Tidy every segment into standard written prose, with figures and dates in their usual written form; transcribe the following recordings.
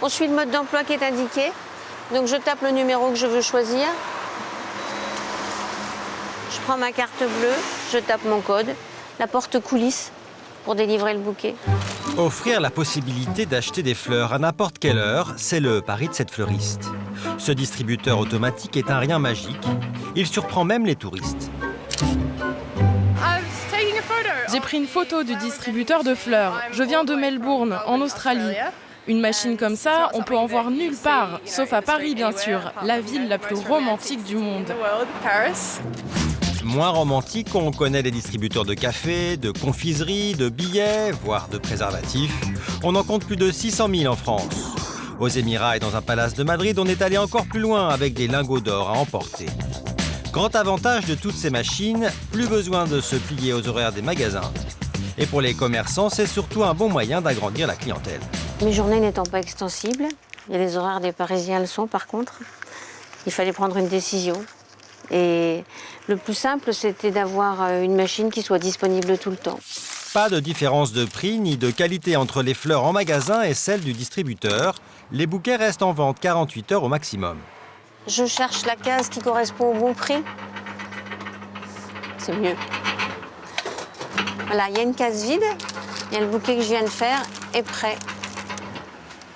On suit le mode d'emploi qui est indiqué. Donc je tape le numéro que je veux choisir. Je prends ma carte bleue, je tape mon code. La porte coulisse pour délivrer le bouquet. Offrir la possibilité d'acheter des fleurs à n'importe quelle heure, c'est le pari de cette fleuriste. Ce distributeur automatique est un rien magique. Il surprend même les touristes. J'ai pris une photo du distributeur de fleurs. Je viens de Melbourne, en Australie. Une machine comme ça, on peut en voir nulle part, sauf à Paris bien sûr, la ville la plus romantique du monde. Moins romantique, on connaît les distributeurs de café, de confiseries, de billets, voire de préservatifs. On en compte plus de 600 000 en France. Aux Émirats et dans un palace de Madrid, on est allé encore plus loin avec des lingots d'or à emporter. Grand avantage de toutes ces machines, plus besoin de se plier aux horaires des magasins. Et pour les commerçants, c'est surtout un bon moyen d'agrandir la clientèle. Mes journées n'étant pas extensibles, il y a les horaires des Parisiens le sont par contre, il fallait prendre une décision. Et le plus simple, c'était d'avoir une machine qui soit disponible tout le temps. Pas de différence de prix ni de qualité entre les fleurs en magasin et celles du distributeur. Les bouquets restent en vente 48 heures au maximum. Je cherche la case qui correspond au bon prix. C'est mieux. Voilà, il y a une case vide. Il y a le bouquet que je viens de faire est prêt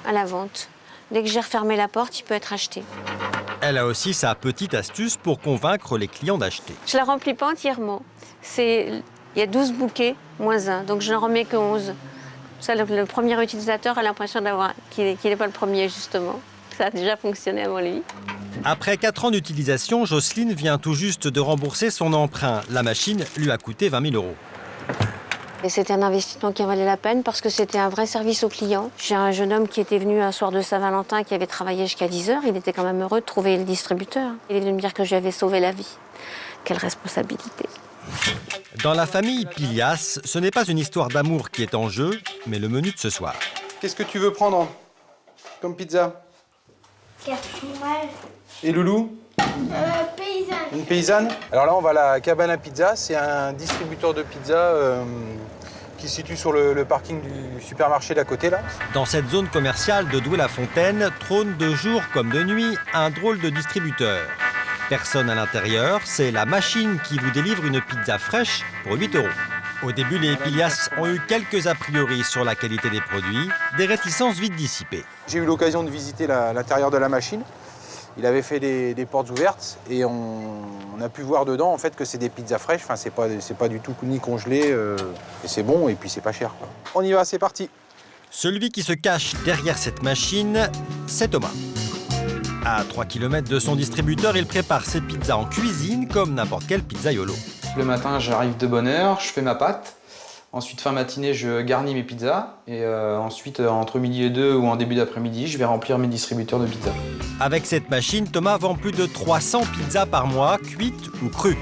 à la vente. Dès que j'ai refermé la porte, il peut être acheté. Elle a aussi sa petite astuce pour convaincre les clients d'acheter. Je la remplis pas entièrement. Il y a 12 bouquets, moins 1, donc je n'en remets que 11. Ça, le premier utilisateur a l'impression qu'il n'est pas le premier, justement. Ça a déjà fonctionné avant lui. Après 4 ans d'utilisation, Jocelyne vient tout juste de rembourser son emprunt. La machine lui a coûté 20 000 €. Et c'était un investissement qui en valait la peine parce que c'était un vrai service au client. J'ai un jeune homme qui était venu un soir de Saint-Valentin, qui avait travaillé jusqu'à 10 heures. Il était quand même heureux de trouver le distributeur. Il est venu me dire que je lui avais sauvé la vie. Quelle responsabilité. Dans la famille Pilias, ce n'est pas une histoire d'amour qui est en jeu, mais le menu de ce soir. Qu'est-ce que tu veux prendre comme pizza? Fromage. Et Loulou? Paysanne. Une paysanne? Alors là, on va à la cabane à pizza. C'est un distributeur de pizza qui se situe sur le parking du supermarché d'à côté, là. Dans cette zone commerciale de Douai-la-Fontaine, trône de jour comme de nuit un drôle de distributeur. Personne à l'intérieur, c'est la machine qui vous délivre une pizza fraîche pour 8 €. Au début, les Pilias ont eu quelques a priori sur la qualité des produits, des réticences vite dissipées. J'ai eu l'occasion de visiter l'intérieur de la machine. Il avait fait des portes ouvertes et on a pu voir dedans en fait que c'est des pizzas fraîches. Enfin, c'est pas du tout ni congelé. Et c'est bon et puis c'est pas cher, quoi. On y va, c'est parti. Celui qui se cache derrière cette machine, c'est Thomas. À 3 km de son distributeur, il prépare ses pizzas en cuisine comme n'importe quel pizzaiolo. Le matin, j'arrive de bonne heure, je fais ma pâte. Ensuite, fin matinée, je garnis mes pizzas. Et ensuite, entre midi et 2 ou en début d'après-midi, je vais remplir mes distributeurs de pizzas. Avec cette machine, Thomas vend plus de 300 pizzas par mois, cuites ou crues.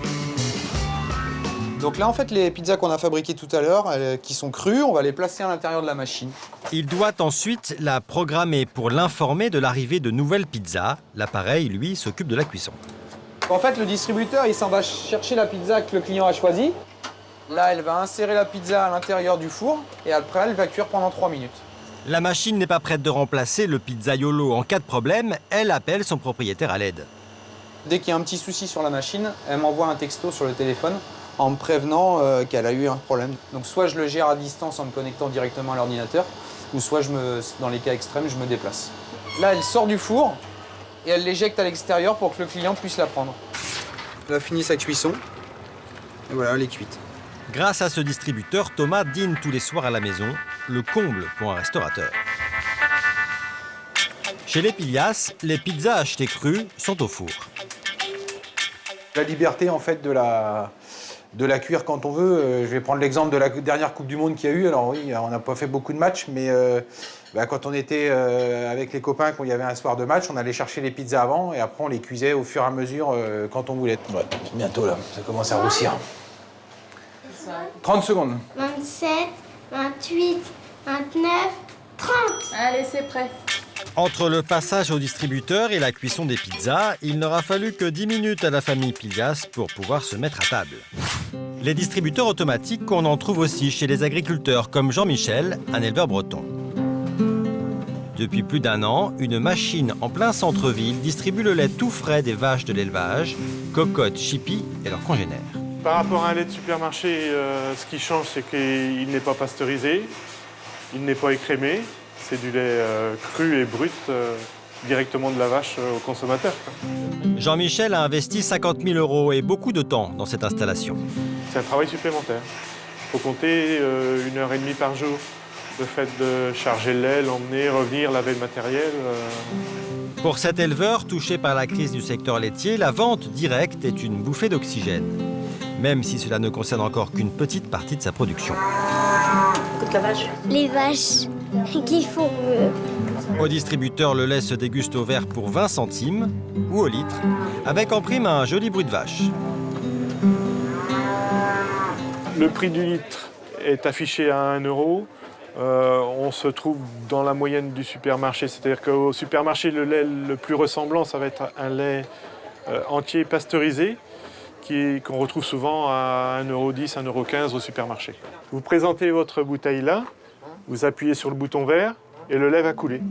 Donc là, en fait, les pizzas qu'on a fabriquées tout à l'heure, qui sont crues, on va les placer à l'intérieur de la machine. Il doit ensuite la programmer pour l'informer de l'arrivée de nouvelles pizzas. L'appareil, lui, s'occupe de la cuisson. En fait, le distributeur, il s'en va chercher la pizza que le client a choisie. Là, elle va insérer la pizza à l'intérieur du four et après, elle va cuire pendant 3 minutes. La machine n'est pas prête de remplacer le pizzaiolo en cas de problème. Elle appelle son propriétaire à l'aide. Dès qu'il y a un petit souci sur la machine, elle m'envoie un texto sur le téléphone en me prévenant qu'elle a eu un problème. Donc soit je le gère à distance en me connectant directement à l'ordinateur, ou soit, dans les cas extrêmes, je me déplace. Là, elle sort du four et elle l'éjecte à l'extérieur pour que le client puisse la prendre. Elle a fini sa cuisson et voilà, elle est cuite. Grâce à ce distributeur, Thomas dîne tous les soirs à la maison, le comble pour un restaurateur. Chez les Pilias, les pizzas achetées crues sont au four. La liberté en fait de la cuire quand on veut. Je vais prendre l'exemple de la dernière Coupe du Monde qu'il y a eu. Alors oui, on n'a pas fait beaucoup de matchs, mais quand on était avec les copains, quand il y avait un soir de match, on allait chercher les pizzas avant et après on les cuisait au fur et à mesure quand on voulait. Ouais, bientôt là, ça commence à roussir. 30 secondes. 27, 28, 29, 30. Allez, c'est prêt. Entre le passage au distributeur et la cuisson des pizzas, il n'aura fallu que 10 minutes à la famille Pilias pour pouvoir se mettre à table. Les distributeurs automatiques, on en trouve aussi chez les agriculteurs comme Jean-Michel, un éleveur breton. Depuis plus d'1 an, une machine en plein centre-ville distribue le lait tout frais des vaches de l'élevage, Cocotte, Chippy et leurs congénères. Par rapport à un lait de supermarché, ce qui change, c'est qu'il n'est pas pasteurisé, il n'est pas écrémé, c'est du lait cru et brut directement de la vache au consommateur. Jean-Michel a investi 50 000 € et beaucoup de temps dans cette installation. C'est un travail supplémentaire. Il faut compter 1h30 par jour. Le fait de charger le lait, l'emmener, revenir, laver le matériel. Pour cet éleveur touché par la crise du secteur laitier, la vente directe est une bouffée d'oxygène, même si cela ne concerne encore qu'une petite partie de sa production. Les vaches qui font... Au distributeur, le lait se déguste au verre pour 20 centimes ou au litre, avec en prime un joli bruit de vache. Le prix du litre est affiché à 1 €. On se trouve dans la moyenne du supermarché, c'est-à-dire qu'au supermarché, le lait le plus ressemblant, ça va être un lait entier pasteurisé qu'on retrouve souvent à 1,10 €, 1,15 € au supermarché. Vous présentez votre bouteille là, vous appuyez sur le bouton vert et le lait va couler.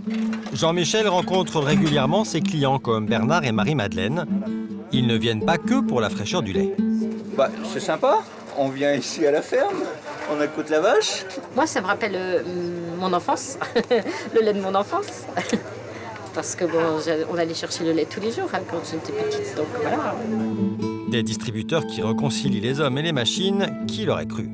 Jean-Michel rencontre régulièrement ses clients comme Bernard et Marie-Madeleine. Ils ne viennent pas que pour la fraîcheur du lait. C'est sympa, on vient ici à la ferme, on écoute la vache. Moi, ça me rappelle mon enfance, le lait de mon enfance. Parce que on allait chercher le lait tous les jours quand j'étais petite, donc voilà. Des distributeurs qui réconcilient les hommes et les machines, qui l'auraient cru ?